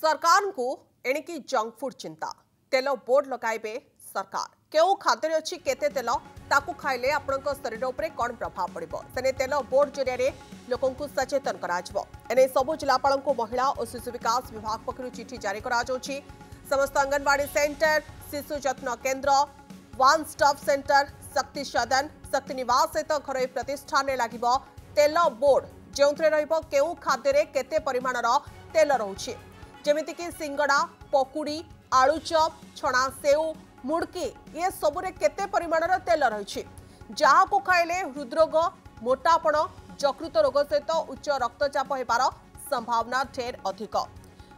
सरकार को एणिकी junk food चिंता तेल बोर्ड लगाइबे सरकार केउ खाद्य अच्छी केते तेल ताकू खाइले आपण शरीर उपर कौन प्रभाव पड़ो से तेल बोर्ड जरिए लोक सचेतन कर सबु जिलापाल महिला और शिशु विकास विभाग पक्षर चिठी जारी कर समस्त अंगनवाड़ी सेंटर शिशु जत्न केन्द्र वन स्टॉप सेंटर शक्ति सदन शक्ति निवास सहित घर प्रतिष्ठान में लगे तेल बोर्ड जो केउ खाद्य केते परिमाणर तेल रोचे जमीक सिंगड़ा पकुड़ी आलू चप छणा सेव मुड़की ये सबुरे केते परिमाणर तेल रही जहाँ को खाइले हृदरोग मोटापण यकृत रोग सहित उच्च रक्तचाप होबार संभावना ढेर अधिक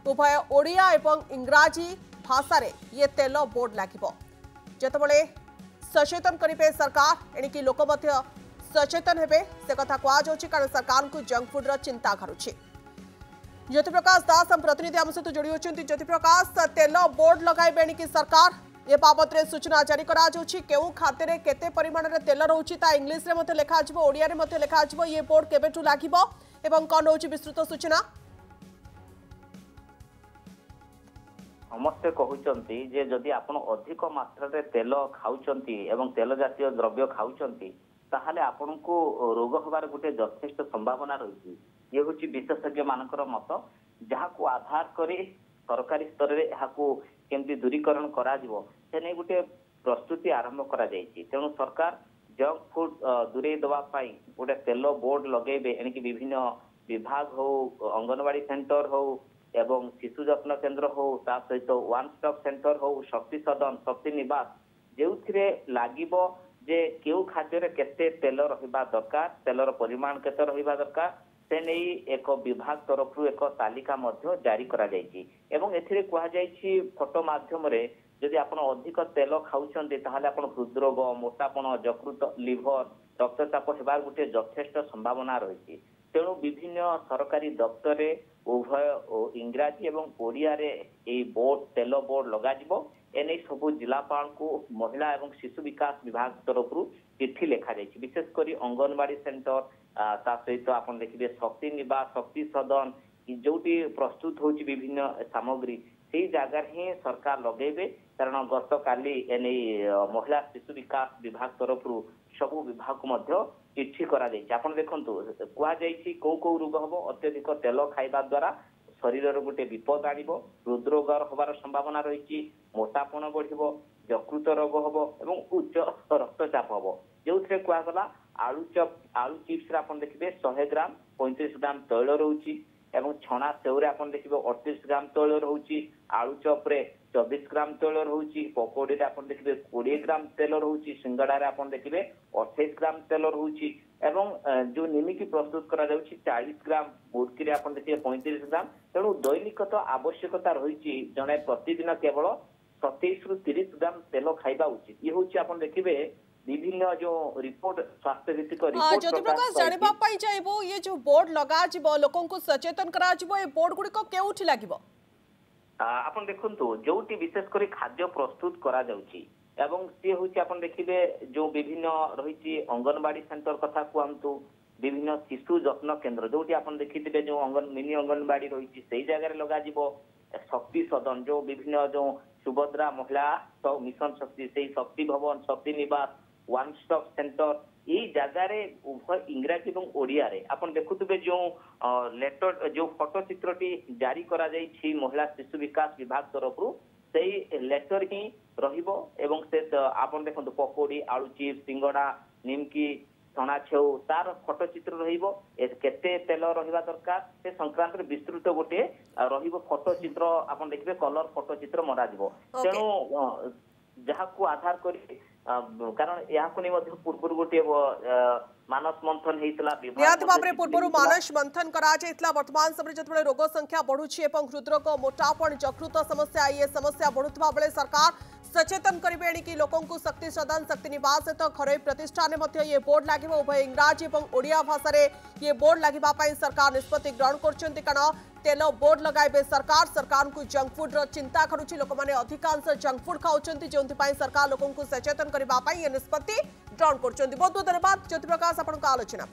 उभय ओडिया एवं इंग्राजी भाषा रे ये तेल बोर्ड लगे जितेबाला सचेतन करेंगे सरकार एणिकी लोक सचेतन हेबे से कथा कहुच्छी कारण सरकार को जंक फूड चिंता करुच्छी। ज्योति प्रकाश दास हम प्रतिनिधि आम सहित जोड़ी होती ज्योति प्रकाश तेल बोर्ड लगाइबे एणिकी सरकार ये बाबद में सूचना जारी केउ खाद्य केते परिमाण रे तेल रोची ता इंग्लिश रे मते लिखा आजिबो ओडिया रे मते लिखा आजिबो ये बोर्ड केबेठु लागिबो एवं कोन होची विस्तृत सूचना समस्ते कहउचंती जे जदि आपण अधिक मात्रा रे तेल खाउचंती एवं तेल जातीय द्रव्य खाउचंती ताहाले आपनको रोग होबार गुटे यथेष्ट संभावना रही ये हूँ विशेषज्ञ मानकर मत जहाँ को आधार करे सरकारी स्तर में यहाँ केमती दूरीकरण करा से गोटे प्रस्तुति आरंभ करा तेणु सरकार जंक फूड दूरे दवाई गोटे तेल बोर्ड लगेबे एणिकी विभिन्न विभाग हो अंगनवाड़ी सेंटर हो एवं शिशु जत्न केन्द्र हो ता सहित वन स्टॉप सेंटर हो शक्ति सदन शक्ति निवास जो लगिबो जे केउ खाद्य केते तेल रहिबा दरकार तेलर परिमाण केते रहिबा दरकार से नहीं एक विभाग तरफ एक तालिका मध्य जारी करा जायछि एवं एथिरे कहा जायछि फोटो माध्यम रे यदि आपण अधिक तेल खाउछन्ते ताहाले आपण हृदरोग मोटापण यकृत लिभर रक्तचाप हेबार गुटे यथेष्ट संभावना रही तेणु विभिन्न सरकारी दफ्तर उभय इंग्राजी एवं ओडिया रे ए बोर्ड तेल बोर्ड लगाजिबो एने सबु जिलापाल को महिला एवं शिशु विकास विभाग तरफ चिठी लिखा जायछि विशेषकर अंगनवाड़ी सेंटर ता सहित आप देखिए शक्ति निवास शक्ति सदन जोटी प्रस्तुत होची विभिन्न सामग्री से जगार ही सरकार लगेबे कारण गत काली एने महिला शिशु विकास विभाग तरफ सबु विभाग को मध्य चिठी करा जायछि आपण देखंतु कुआ जायछि को को रोग हबो अत्यधिक तेल खाइबा द्वारा शरीर गोटे विपद आणिबो हृदरोग होबार संभावना रही मोटापण बढ़िबो यकृत रोग हबो एवं उच्च रक्तचाप हबो जो कहगला आलू चप आलू चिप्स रे आपण देखिबे 100 ग्राम 35 ग्राम तैल रहउची एवं छणा सेव रे आपण देखिबे 38 ग्राम तैल रहउची आलू चप रे 24 ग्राम तैल रहउची पकोड़ी रे आपण देखिबे 20 ग्राम तेल रहउची सिंगड़ा रे आपण देखिबे 28 ग्राम तेल रहउची एवं जो निमिकी प्रस्तुत करा जाउची 40 ग्राम मुड़की रे आपण देखिबे 35 ग्राम तेणु दैनिक तो आवश्यकता रही जने प्रतिदिन केवल 27 रु 30 ग्राम तेल खाइबा उचित ये हूँ आप देखिए विभिन्न जो रिपोर्ट स्वास्थ्य भित्तिक रिपोर्ट ज्योति प्रकाश जानिबा पई चाहबो ये जो बोर्ड लगा जिवो लोकन को सचेतन करा जिवो ए बोर्ड गुडी को केउठी लागिवो आपण देखंतु जोटी विशेष करी खाद्य प्रस्तुत करा जाउची एवं से होची आपण देखिबे जो विभिन्न रहिची अंगनवाड़ी सेंटर कथा कहंतु विभिन्न शिशु जत्न केन्द्र जोटी आपण देखिथिबे जो मिनी अंगनवाड़ी रहिची सेही जगह रे लगा जिवो शक्ति सदन जो विभिन्न जो सुभद्रा महिला तो मिशन शक्ति से शक्ति भवन शक्ति निवास वन स्टॉप सेंटर ये जगार उभय इंग्राजी और ओडिया रे आपण देखुथिबे जो लेटर जो फोटो चित्रटी जारी करा जायछि महिला शिशु विकास विभाग तरफ से लेटर ही रहिबो एवं से आपण देखंतु पकोड़ी आलू चिप्स सिंगड़ा निमकी छणा छेउ तार फोटो चित्र रहिबो केते तेल रहिबा दरकार से संक्रांत विस्तृत गोटे रहिबो फोटो चित्र आपण देखिबे कलर फोटो चित्र मरा दिबो तेणु जहाँ को आधार करी कारण या को पूर्व गोटे मानस मंथन पूर्व मानस मंथन करा वर्तमान समय जो रोग संख्या बढ़ुची हृदरोग मोटापण यकृत समस्या ये समस्या बढ़ुवा बेले सरकार सचेतन करेंगे एणिकी लोकों को शक्ति सदन शक्ति निवास सहित घर प्रतिष्ठान में ये बोर्ड लगे उभय इंग्राजी और ओडिया भाषा रे ये बोर्ड लगे सरकार निष्पत्ति ग्रहण कर कारण तेल बोर्ड लगाइबे सरकार सरकार को जंक फूड चिंता करुच्ची लोक मैंने अधिकांश जंक फूड खाऊँ जो सरकार लोकों को सचेतन करने ये निष्पत्ति ग्रहण कर बहुत बहुत धन्यवाद ज्योति प्रकाश आपण आलोचना।